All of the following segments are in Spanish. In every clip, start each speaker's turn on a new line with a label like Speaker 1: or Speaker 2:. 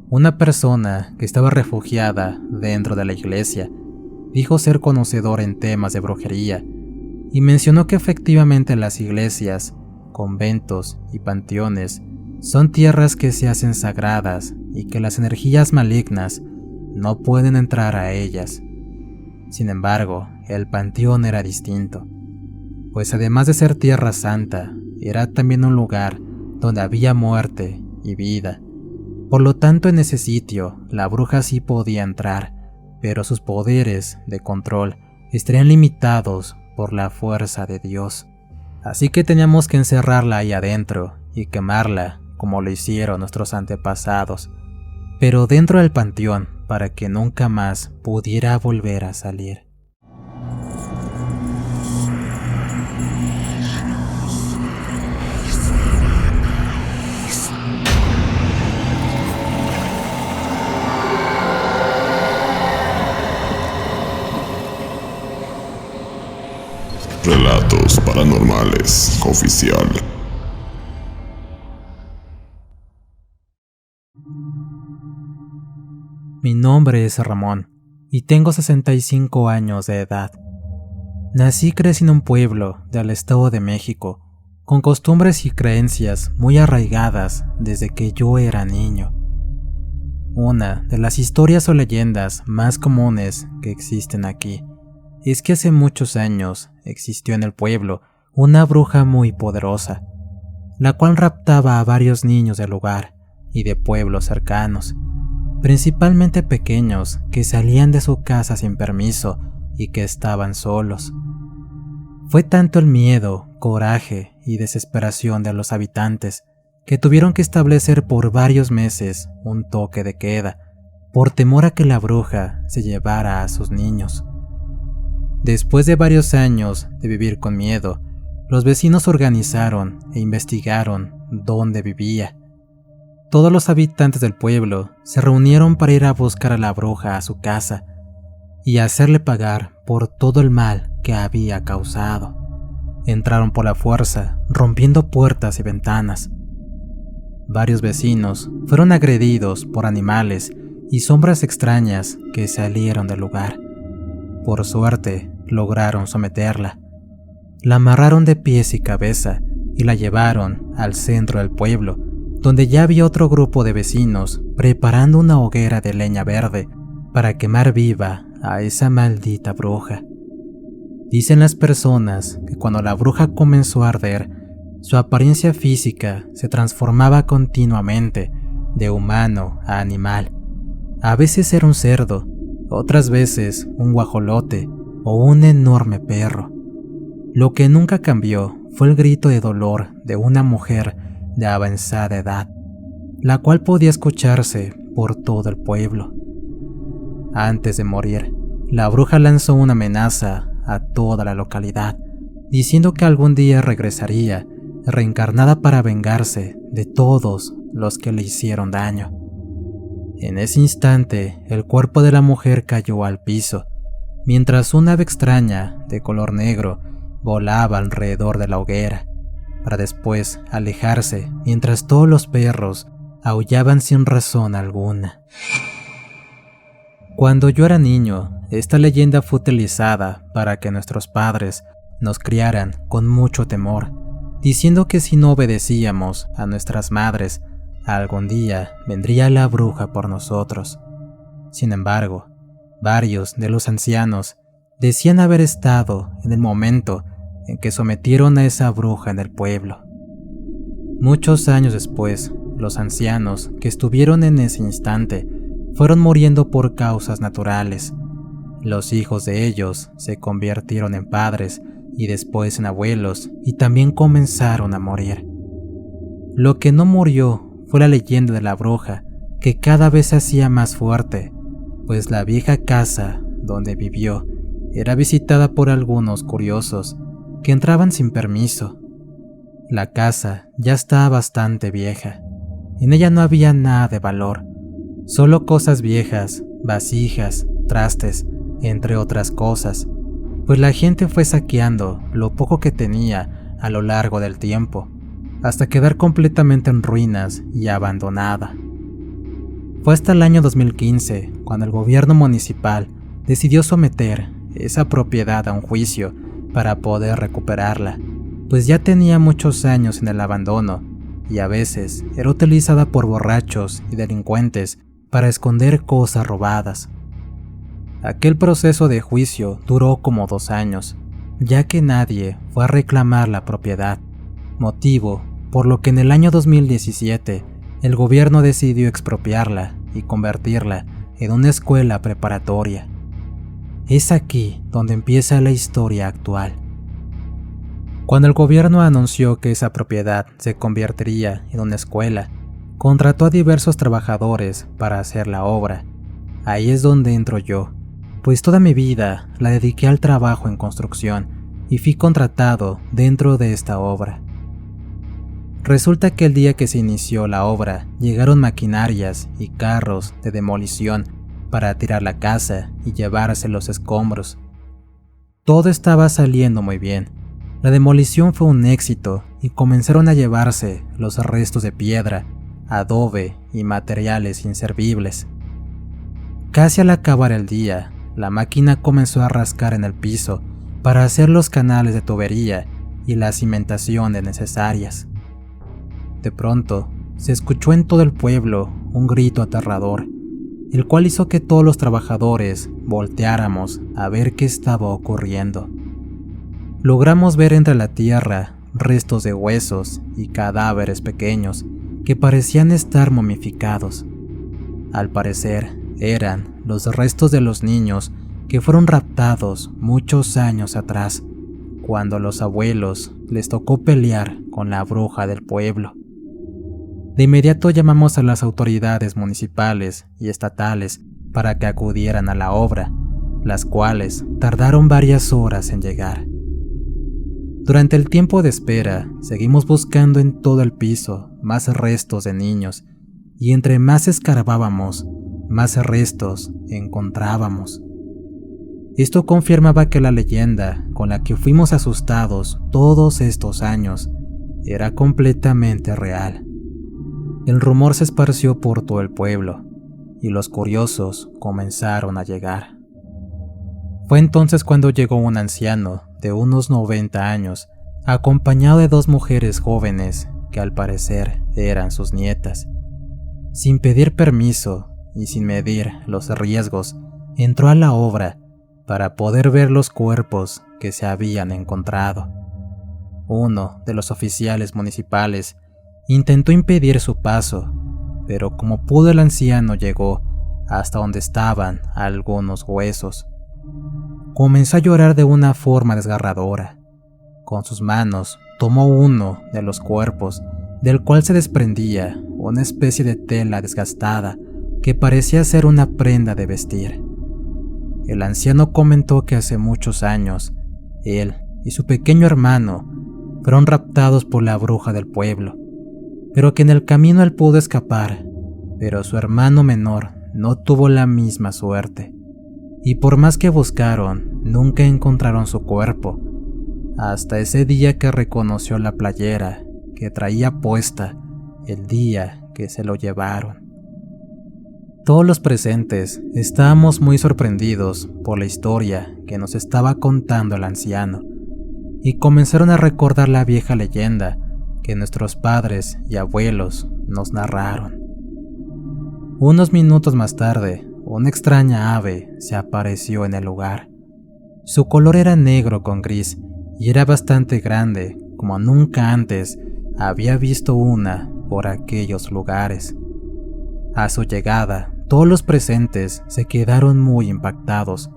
Speaker 1: Una persona que estaba refugiada dentro de la iglesia dijo ser conocedor en temas de brujería y mencionó que efectivamente las iglesias, conventos y panteones son tierras que se hacen sagradas y que las energías malignas no pueden entrar a ellas. Sin embargo, el panteón era distinto, pues además de ser tierra santa, era también un lugar donde había muerte y vida. Por lo tanto, en ese sitio, la bruja sí podía entrar, pero sus poderes de control estarían limitados por la fuerza de Dios. Así que teníamos que encerrarla ahí adentro y quemarla, como lo hicieron nuestros antepasados, pero dentro del panteón para que nunca más pudiera volver a salir.
Speaker 2: Relatos Paranormales Oficial.
Speaker 1: Mi nombre es Ramón y tengo 65 años de edad. Nací y crecí en un pueblo del Estado de México, con costumbres y creencias muy arraigadas desde que yo era niño. Una de las historias o leyendas más comunes que existen aquí es que hace muchos años existió en el pueblo una bruja muy poderosa, la cual raptaba a varios niños del lugar y de pueblos cercanos, principalmente pequeños que salían de su casa sin permiso y que estaban solos. Fue tanto el miedo, coraje y desesperación de los habitantes que tuvieron que establecer por varios meses un toque de queda, por temor a que la bruja se llevara a sus niños. Después de varios años de vivir con miedo, los vecinos organizaron e investigaron dónde vivía. Todos los habitantes del pueblo se reunieron para ir a buscar a la bruja a su casa y hacerle pagar por todo el mal que había causado. Entraron por la fuerza, rompiendo puertas y ventanas. Varios vecinos fueron agredidos por animales y sombras extrañas que salieron del lugar. Por suerte, lograron someterla. La amarraron de pies y cabeza y la llevaron al centro del pueblo, donde ya había otro grupo de vecinos preparando una hoguera de leña verde para quemar viva a esa maldita bruja. Dicen las personas que cuando la bruja comenzó a arder, su apariencia física se transformaba continuamente de humano a animal. A veces era un cerdo, otras veces un guajolote o un enorme perro. Lo que nunca cambió fue el grito de dolor de una mujer de avanzada edad, la cual podía escucharse por todo el pueblo. Antes de morir, la bruja lanzó una amenaza a toda la localidad, diciendo que algún día regresaría reencarnada para vengarse de todos los que le hicieron daño. En ese instante, el cuerpo de la mujer cayó al piso, mientras una ave extraña de color negro volaba alrededor de la hoguera, para después alejarse mientras todos los perros aullaban sin razón alguna. Cuando yo era niño, esta leyenda fue utilizada para que nuestros padres nos criaran con mucho temor, diciendo que si no obedecíamos a nuestras madres, algún día vendría la bruja por nosotros. Sin embargo, varios de los ancianos decían haber estado en el momento en que sometieron a esa bruja en el pueblo. Muchos años después, los ancianos que estuvieron en ese instante fueron muriendo por causas naturales. Los hijos de ellos se convirtieron en padres y después en abuelos y también comenzaron a morir. Lo que no murió fue la leyenda de la bruja, que cada vez se hacía más fuerte, pues la vieja casa donde vivió era visitada por algunos curiosos que entraban sin permiso. La casa ya estaba bastante vieja. En ella no había nada de valor, solo cosas viejas, vasijas, trastes, entre otras cosas, pues la gente fue saqueando lo poco que tenía a lo largo del tiempo, hasta quedar completamente en ruinas y abandonada. Fue hasta el año 2015 cuando el gobierno municipal decidió someter esa propiedad a un juicio para poder recuperarla, pues ya tenía muchos años en el abandono y a veces era utilizada por borrachos y delincuentes para esconder cosas robadas. Aquel proceso de juicio duró como 2 años, ya que nadie fue a reclamar la propiedad, motivo por lo que en el año 2017 el gobierno decidió expropiarla y convertirla en una escuela preparatoria. Es aquí donde empieza la historia actual. Cuando el gobierno anunció que esa propiedad se convertiría en una escuela, contrató a diversos trabajadores para hacer la obra. Ahí es donde entro yo, pues toda mi vida la dediqué al trabajo en construcción y fui contratado dentro de esta obra. Resulta que el día que se inició la obra, llegaron maquinarias y carros de demolición para tirar la casa y llevarse los escombros. Todo estaba saliendo muy bien. La demolición fue un éxito y comenzaron a llevarse los restos de piedra, adobe y materiales inservibles. Casi al acabar el día, la máquina comenzó a rascar en el piso para hacer los canales de tubería y las cimentaciones necesarias. De pronto, se escuchó en todo el pueblo un grito aterrador, el cual hizo que todos los trabajadores volteáramos a ver qué estaba ocurriendo. Logramos ver entre la tierra restos de huesos y cadáveres pequeños que parecían estar momificados. Al parecer, eran los restos de los niños que fueron raptados muchos años atrás, cuando a los abuelos les tocó pelear con la bruja del pueblo. De inmediato llamamos a las autoridades municipales y estatales para que acudieran a la obra, las cuales tardaron varias horas en llegar. Durante el tiempo de espera, seguimos buscando en todo el piso más restos de niños, y entre más escarbábamos, más restos encontrábamos. Esto confirmaba que la leyenda con la que fuimos asustados todos estos años era completamente real. El rumor se esparció por todo el pueblo, y los curiosos comenzaron a llegar. Fue entonces cuando llegó un anciano de unos 90 años, acompañado de 2 mujeres jóvenes que al parecer eran sus nietas. Sin pedir permiso y sin medir los riesgos, entró a la obra para poder ver los cuerpos que se habían encontrado. Uno de los oficiales municipales intentó impedir su paso, pero como pudo el anciano llegó hasta donde estaban algunos huesos. Comenzó a llorar de una forma desgarradora. Con sus manos tomó uno de los cuerpos, del cual se desprendía una especie de tela desgastada que parecía ser una prenda de vestir. El anciano comentó que hace muchos años, él y su pequeño hermano fueron raptados por la bruja del pueblo, pero que en el camino él pudo escapar, pero su hermano menor no tuvo la misma suerte, y por más que buscaron, nunca encontraron su cuerpo, hasta ese día que reconoció la playera que traía puesta el día que se lo llevaron. Todos los presentes estábamos muy sorprendidos por la historia que nos estaba contando el anciano, y comenzaron a recordar la vieja leyenda que nuestros padres y abuelos nos narraron. Unos minutos más tarde, una extraña ave se apareció en el lugar. Su color era negro con gris y era bastante grande, como nunca antes había visto una por aquellos lugares. A su llegada, todos los presentes se quedaron muy impactados,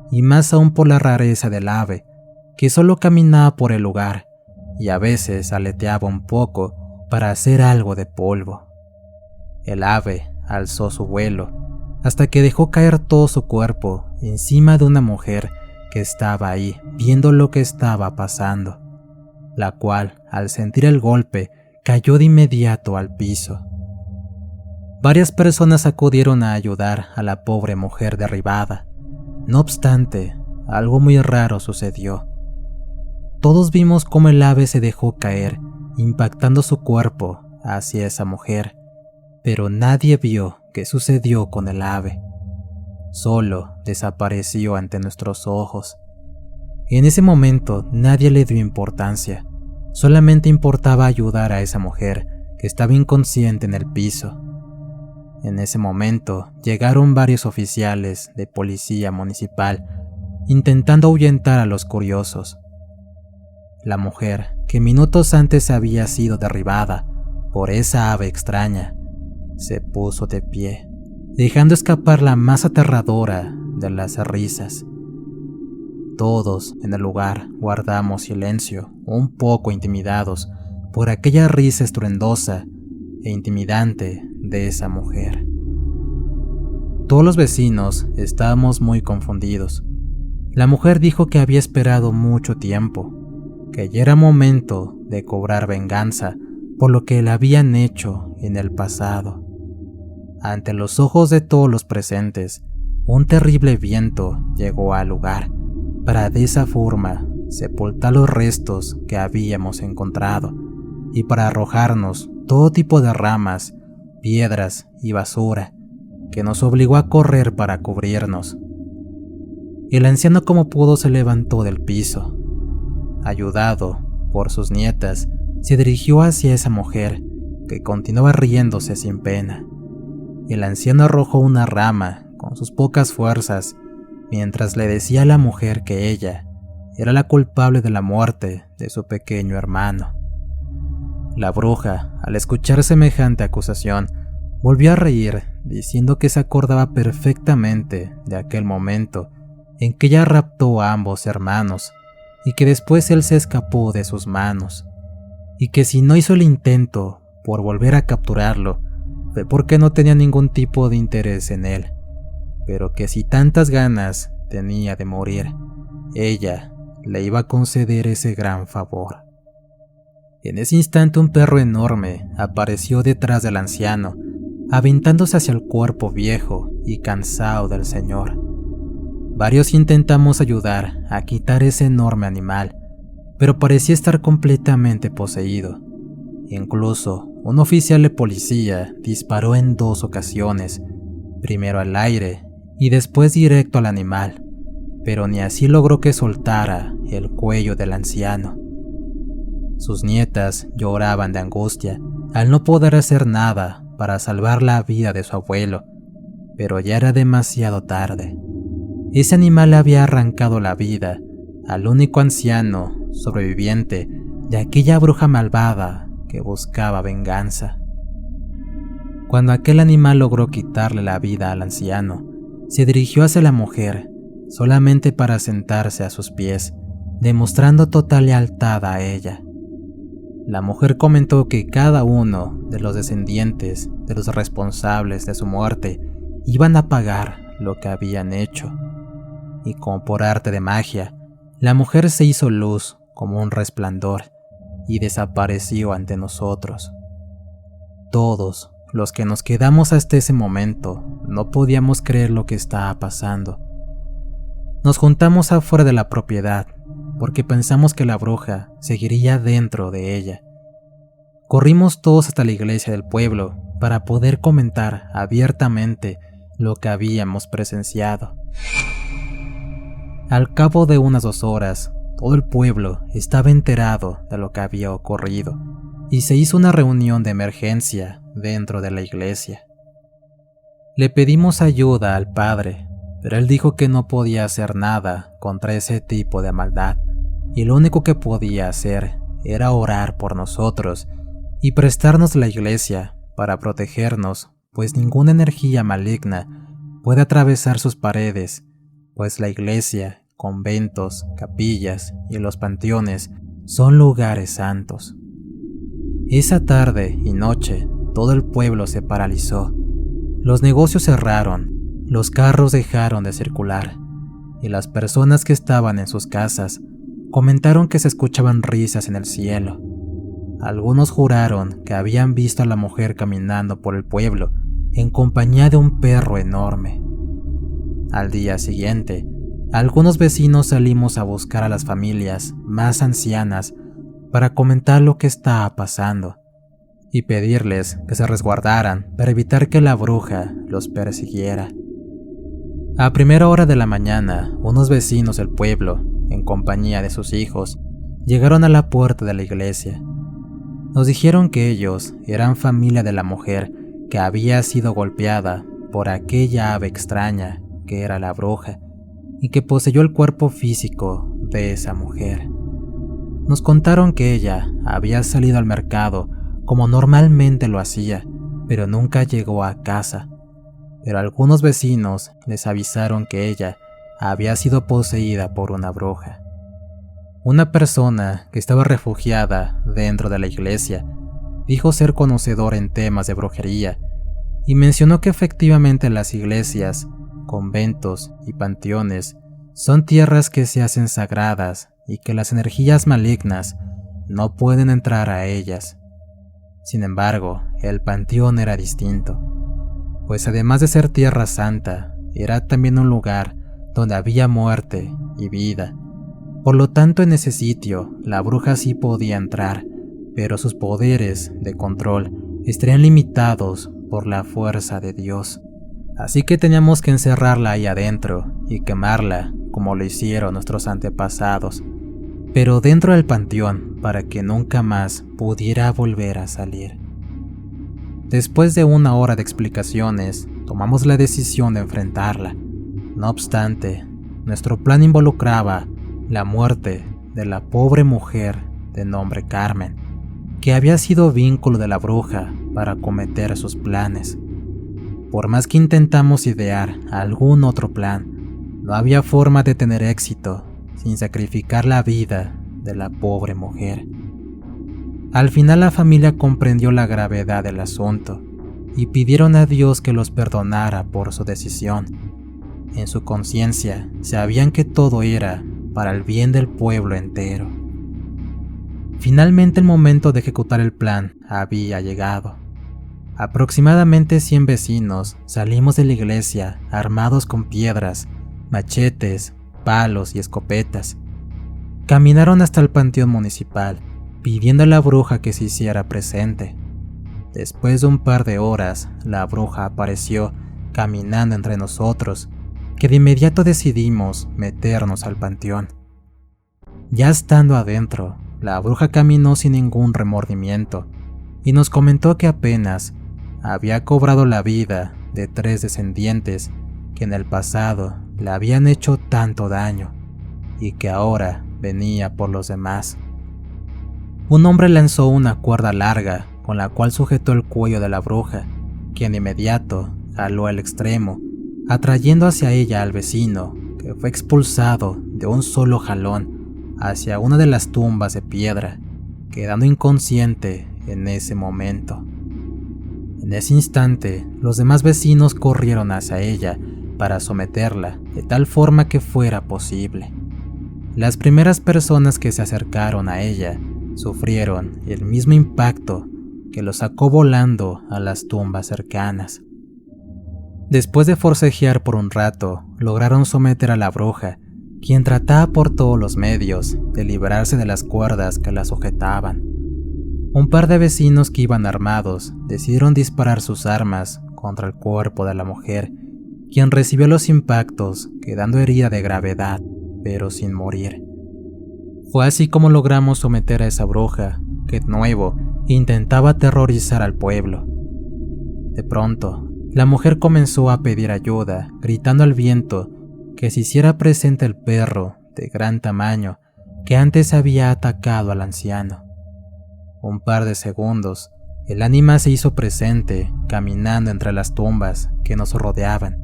Speaker 1: y más aún por la rareza del ave, que solo caminaba por el lugar y a veces aleteaba un poco para hacer algo de polvo. El ave alzó su vuelo hasta que dejó caer todo su cuerpo encima de una mujer que estaba ahí viendo lo que estaba pasando, la cual, al sentir el golpe, cayó de inmediato al piso. Varias personas acudieron a ayudar a la pobre mujer derribada. No obstante, algo muy raro sucedió. Todos vimos cómo el ave se dejó caer, impactando su cuerpo hacia esa mujer, pero nadie vio qué sucedió con el ave. Solo desapareció ante nuestros ojos. En ese momento nadie le dio importancia, solamente importaba ayudar a esa mujer que estaba inconsciente en el piso. En ese momento llegaron varios oficiales de policía municipal intentando ahuyentar a los curiosos. La mujer, que minutos antes había sido derribada por esa ave extraña, se puso de pie, dejando escapar la más aterradora de las risas. Todos en el lugar guardamos silencio, un poco intimidados por aquella risa estruendosa e intimidante de esa mujer. Todos los vecinos estábamos muy confundidos. La mujer dijo que había esperado mucho tiempo, que ya era momento de cobrar venganza por lo que le habían hecho en el pasado. Ante los ojos de todos los presentes, un terrible viento llegó al lugar para de esa forma sepultar los restos que habíamos encontrado y para arrojarnos todo tipo de ramas, piedras y basura que nos obligó a correr para cubrirnos. El anciano como pudo se levantó del piso. Ayudado por sus nietas, se dirigió hacia esa mujer que continuaba riéndose sin pena. El anciano arrojó una rama con sus pocas fuerzas mientras le decía a la mujer que ella era la culpable de la muerte de su pequeño hermano. La bruja, al escuchar semejante acusación, volvió a reír diciendo que se acordaba perfectamente de aquel momento en que ella raptó a ambos hermanos y que después él se escapó de sus manos, y que si no hizo el intento por volver a capturarlo fue porque no tenía ningún tipo de interés en él, pero que si tantas ganas tenía de morir, ella le iba a conceder ese gran favor. En ese instante un perro enorme apareció detrás del anciano, aventándose hacia el cuerpo viejo y cansado del señor. Varios intentamos ayudar a quitar ese enorme animal, pero parecía estar completamente poseído. Incluso un oficial de policía disparó en 2 ocasiones, primero al aire y después directo al animal, pero ni así logró que soltara el cuello del anciano. Sus nietas lloraban de angustia al no poder hacer nada para salvar la vida de su abuelo, pero ya era demasiado tarde. Ese animal le había arrancado la vida al único anciano sobreviviente de aquella bruja malvada que buscaba venganza. Cuando aquel animal logró quitarle la vida al anciano, se dirigió hacia la mujer solamente para sentarse a sus pies, demostrando total lealtad a ella. La mujer comentó que cada uno de los descendientes de los responsables de su muerte iban a pagar lo que habían hecho. Y como por arte de magia, la mujer se hizo luz como un resplandor y desapareció ante nosotros. Todos los que nos quedamos hasta ese momento no podíamos creer lo que estaba pasando. Nos juntamos afuera de la propiedad porque pensamos que la bruja seguiría dentro de ella. Corrimos todos hasta la iglesia del pueblo para poder comentar abiertamente lo que habíamos presenciado. Al cabo de unas 2 horas, todo el pueblo estaba enterado de lo que había ocurrido y se hizo una reunión de emergencia dentro de la iglesia. Le pedimos ayuda al padre, pero él dijo que no podía hacer nada contra ese tipo de maldad y lo único que podía hacer era orar por nosotros y prestarnos la iglesia para protegernos, pues ninguna energía maligna puede atravesar sus paredes, pues la iglesia, conventos, capillas y los panteones son lugares santos. Esa tarde y noche todo el pueblo se paralizó. Los negocios cerraron, los carros dejaron de circular y las personas que estaban en sus casas comentaron que se escuchaban risas en el cielo. Algunos juraron que habían visto a la mujer caminando por el pueblo en compañía de un perro enorme. Al día siguiente, algunos vecinos salimos a buscar a las familias más ancianas para comentar lo que estaba pasando, y pedirles que se resguardaran para evitar que la bruja los persiguiera. A primera hora de la mañana, unos vecinos del pueblo, en compañía de sus hijos, llegaron a la puerta de la iglesia. Nos dijeron que ellos eran familia de la mujer que había sido golpeada por aquella ave extraña que era la bruja y que poseyó el cuerpo físico de esa mujer. Nos contaron que ella había salido al mercado como normalmente lo hacía, pero nunca llegó a casa. Pero algunos vecinos les avisaron que ella había sido poseída por una bruja. Una persona que estaba refugiada dentro de la iglesia dijo ser conocedor en temas de brujería y mencionó que efectivamente las iglesias, conventos y panteones son tierras que se hacen sagradas y que las energías malignas no pueden entrar a ellas. Sin embargo, el panteón era distinto, pues además de ser tierra santa, era también un lugar donde había muerte y vida. Por lo tanto, en ese sitio, la bruja sí podía entrar, pero sus poderes de control estarían limitados por la fuerza de Dios. Así que teníamos que encerrarla ahí adentro y quemarla, como lo hicieron nuestros antepasados, pero dentro del panteón para que nunca más pudiera volver a salir. Después de una hora de explicaciones, tomamos la decisión de enfrentarla. No obstante, nuestro plan involucraba la muerte de la pobre mujer de nombre Carmen, que había sido vínculo de la bruja para cometer sus planes. Por más que intentamos idear algún otro plan, no había forma de tener éxito sin sacrificar la vida de la pobre mujer. Al final la familia comprendió la gravedad del asunto y pidieron a Dios que los perdonara por su decisión. En su conciencia sabían que todo era para el bien del pueblo entero. Finalmente el momento de ejecutar el plan había llegado. Aproximadamente 100 vecinos salimos de la iglesia armados con piedras, machetes, palos y escopetas. Caminaron hasta el panteón municipal, pidiendo a la bruja que se hiciera presente. Después de un par de horas, la bruja apareció caminando entre nosotros, que de inmediato decidimos meternos al panteón. Ya estando adentro, la bruja caminó sin ningún remordimiento y nos comentó que apenas había cobrado la vida de 3 descendientes que en el pasado le habían hecho tanto daño y que ahora venía por los demás. Un hombre lanzó una cuerda larga con la cual sujetó el cuello de la bruja, quien de inmediato jaló al extremo, atrayendo hacia ella al vecino, que fue expulsado de un solo jalón hacia una de las tumbas de piedra, quedando inconsciente en ese momento. En ese instante, los demás vecinos corrieron hacia ella para someterla de tal forma que fuera posible. Las primeras personas que se acercaron a ella sufrieron el mismo impacto que los sacó volando a las tumbas cercanas. Después de forcejear por un rato, lograron someter a la bruja, quien trataba por todos los medios de librarse de las cuerdas que la sujetaban. Un par de vecinos que iban armados decidieron disparar sus armas contra el cuerpo de la mujer, quien recibió los impactos, quedando herida de gravedad, pero sin morir. Fue así como logramos someter a esa bruja, que de nuevo intentaba aterrorizar al pueblo. De pronto, la mujer comenzó a pedir ayuda, gritando al viento que se hiciera presente el perro de gran tamaño que antes había atacado al anciano. Un par de segundos, el ánima se hizo presente, caminando entre las tumbas que nos rodeaban.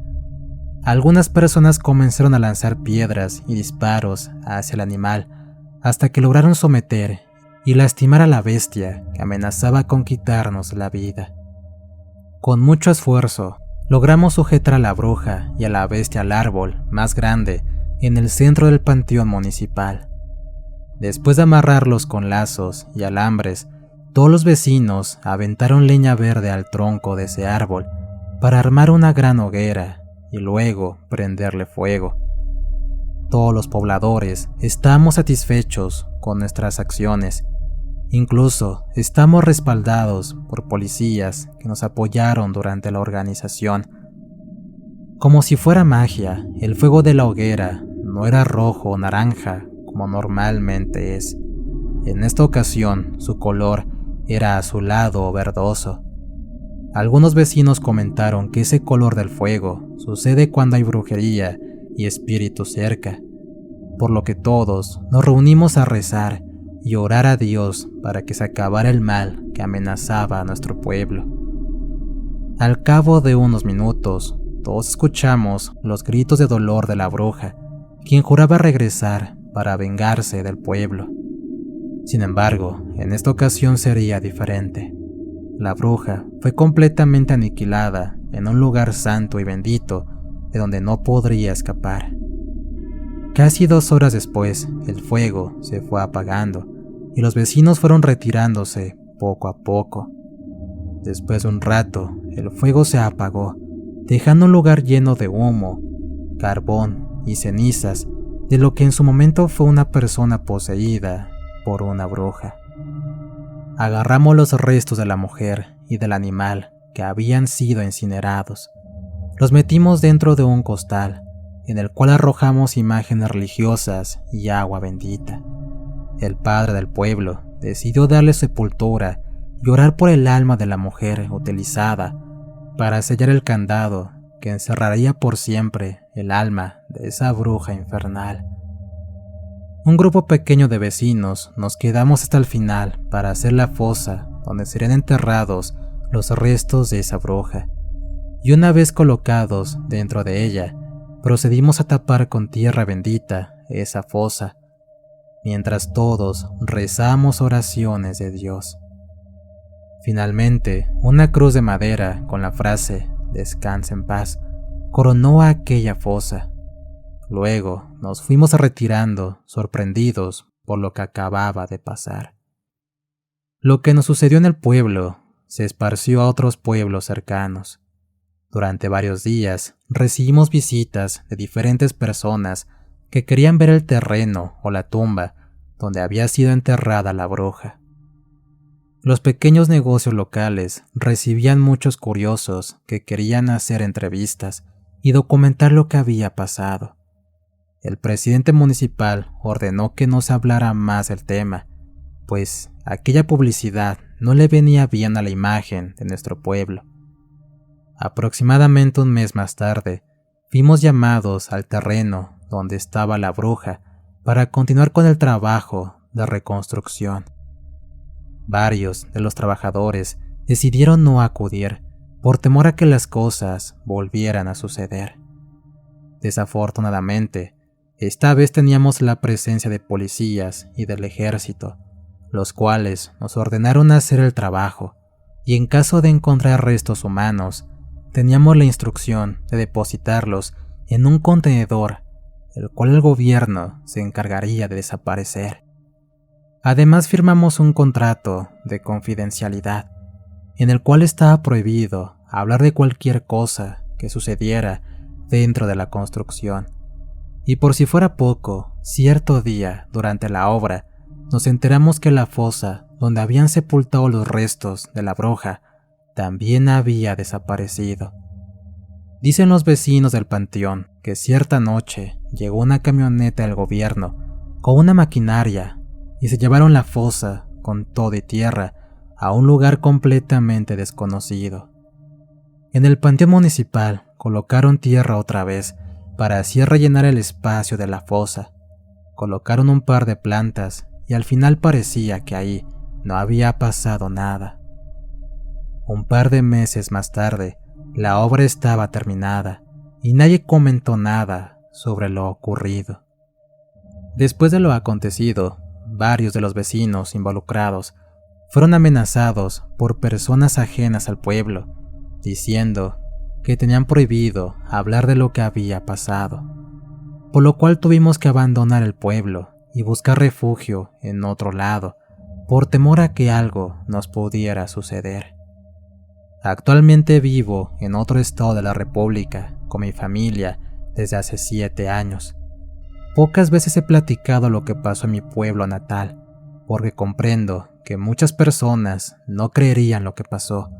Speaker 1: Algunas personas comenzaron a lanzar piedras y disparos hacia el animal, hasta que lograron someter y lastimar a la bestia que amenazaba con quitarnos la vida. Con mucho esfuerzo, logramos sujetar a la bruja y a la bestia al árbol más grande en el centro del panteón municipal. Después de amarrarlos con lazos y alambres, todos los vecinos aventaron leña verde al tronco de ese árbol para armar una gran hoguera y luego prenderle fuego. Todos los pobladores estábamos satisfechos con nuestras acciones Incluso estamos respaldados por policías que nos apoyaron durante la organización. Como si fuera magia, el fuego de la hoguera no era rojo o naranja como normalmente es. En esta ocasión, su color era azulado o verdoso. Algunos vecinos comentaron que ese color del fuego sucede cuando hay brujería y espíritus cerca, por lo que todos nos reunimos a rezar y orar a Dios para que se acabara el mal que amenazaba a nuestro pueblo. Al cabo de unos minutos, todos escuchamos los gritos de dolor de la bruja, quien juraba regresar para vengarse del pueblo. Sin embargo, en esta ocasión sería diferente. La bruja fue completamente aniquilada en un lugar santo y bendito de donde no podría escapar. Casi 2 horas después, el fuego se fue apagando y los vecinos fueron retirándose poco a poco. Después de un rato, el fuego se apagó, dejando un lugar lleno de humo, carbón y cenizas de lo que en su momento fue una persona poseída por una bruja. Agarramos los restos de la mujer y del animal que habían sido incinerados. Los metimos dentro de un costal, en el cual arrojamos imágenes religiosas y agua bendita. El padre del pueblo decidió darle sepultura y orar por el alma de la mujer utilizada para sellar el candado que encerraría por siempre el alma de esa bruja infernal. Un grupo pequeño de vecinos nos quedamos hasta el final para hacer la fosa donde serían enterrados los restos de esa bruja, y una vez colocados dentro de ella, procedimos a tapar con tierra bendita esa fosa, mientras todos rezamos oraciones de Dios. Finalmente, una cruz de madera con la frase «Descansa en paz» coronó aquella fosa. Luego nos fuimos retirando, sorprendidos por lo que acababa de pasar. Lo que nos sucedió en el pueblo se esparció a otros pueblos cercanos. Durante varios días recibimos visitas de diferentes personas que querían ver el terreno o la tumba donde había sido enterrada la bruja. Los pequeños negocios locales recibían muchos curiosos que querían hacer entrevistas y documentar lo que había pasado. El presidente municipal ordenó que no se hablara más del tema, pues aquella publicidad no le venía bien a la imagen de nuestro pueblo. Aproximadamente un mes más tarde, fuimos llamados al terreno donde estaba la bruja para continuar con el trabajo de reconstrucción. Varios de los trabajadores decidieron no acudir por temor a que las cosas volvieran a suceder. Desafortunadamente, esta vez teníamos la presencia de policías y del ejército, los cuales nos ordenaron hacer el trabajo, y en caso de encontrar restos humanos, teníamos la instrucción de depositarlos en un contenedor, el cual el gobierno se encargaría de desaparecer. Además, firmamos un contrato de confidencialidad, en el cual estaba prohibido hablar de cualquier cosa que sucediera dentro de la construcción. Y por si fuera poco, cierto día, durante la obra, nos enteramos que la fosa donde habían sepultado los restos de la bruja también había desaparecido. Dicen los vecinos del panteón que cierta noche llegó una camioneta del gobierno con una maquinaria y se llevaron la fosa con todo y tierra a un lugar completamente desconocido. En el panteón municipal colocaron tierra otra vez para así rellenar el espacio de la fosa. Colocaron un par de plantas y al final parecía que ahí no había pasado nada. Un par de meses más tarde, la obra estaba terminada y nadie comentó nada sobre lo ocurrido. Después de lo acontecido, varios de los vecinos involucrados fueron amenazados por personas ajenas al pueblo, diciendo que tenían prohibido hablar de lo que había pasado, por lo cual tuvimos que abandonar el pueblo y buscar refugio en otro lado, por temor a que algo nos pudiera suceder. Actualmente vivo en otro estado de la República con mi familia desde hace 7 años. Pocas veces he platicado lo que pasó en mi pueblo natal, porque comprendo que muchas personas no creerían lo que pasó.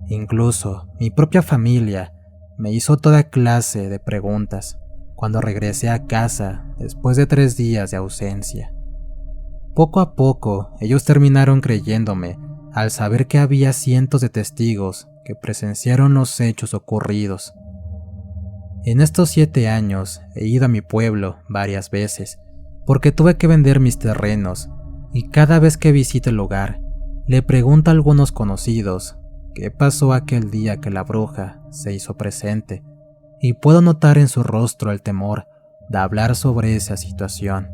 Speaker 1: Incluso mi propia familia me hizo toda clase de preguntas cuando regresé a casa después de 3 días de ausencia. Poco a poco, ellos terminaron creyéndome al saber que había cientos de testigos que presenciaron los hechos ocurridos. En estos 7 años he ido a mi pueblo varias veces porque tuve que vender mis terrenos, y cada vez que visito el lugar le pregunto a algunos conocidos qué pasó aquel día que la bruja se hizo presente, y puedo notar en su rostro el temor de hablar sobre esa situación.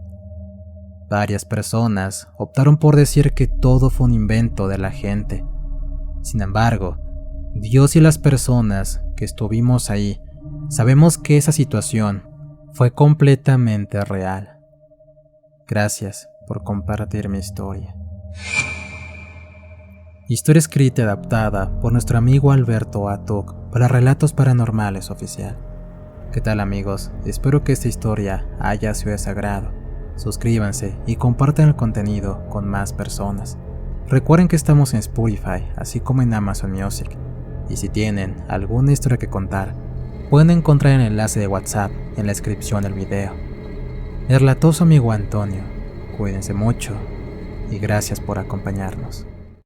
Speaker 1: Varias personas optaron por decir que todo fue un invento de la gente. Sin embargo, Dios y las personas que estuvimos ahí sabemos que esa situación fue completamente real. Gracias por compartir mi historia. Historia escrita y adaptada por nuestro amigo Alberto Atuk para Relatos Paranormales Oficial. ¿Qué tal, amigos? Espero que esta historia haya sido de su agrado. Suscríbanse y compartan el contenido con más personas. Recuerden que estamos en Spotify, así como en Amazon Music. Y si tienen alguna historia que contar, pueden encontrar el enlace de WhatsApp en la descripción del video. El relatoso amigo Antonio, cuídense mucho y gracias por acompañarnos.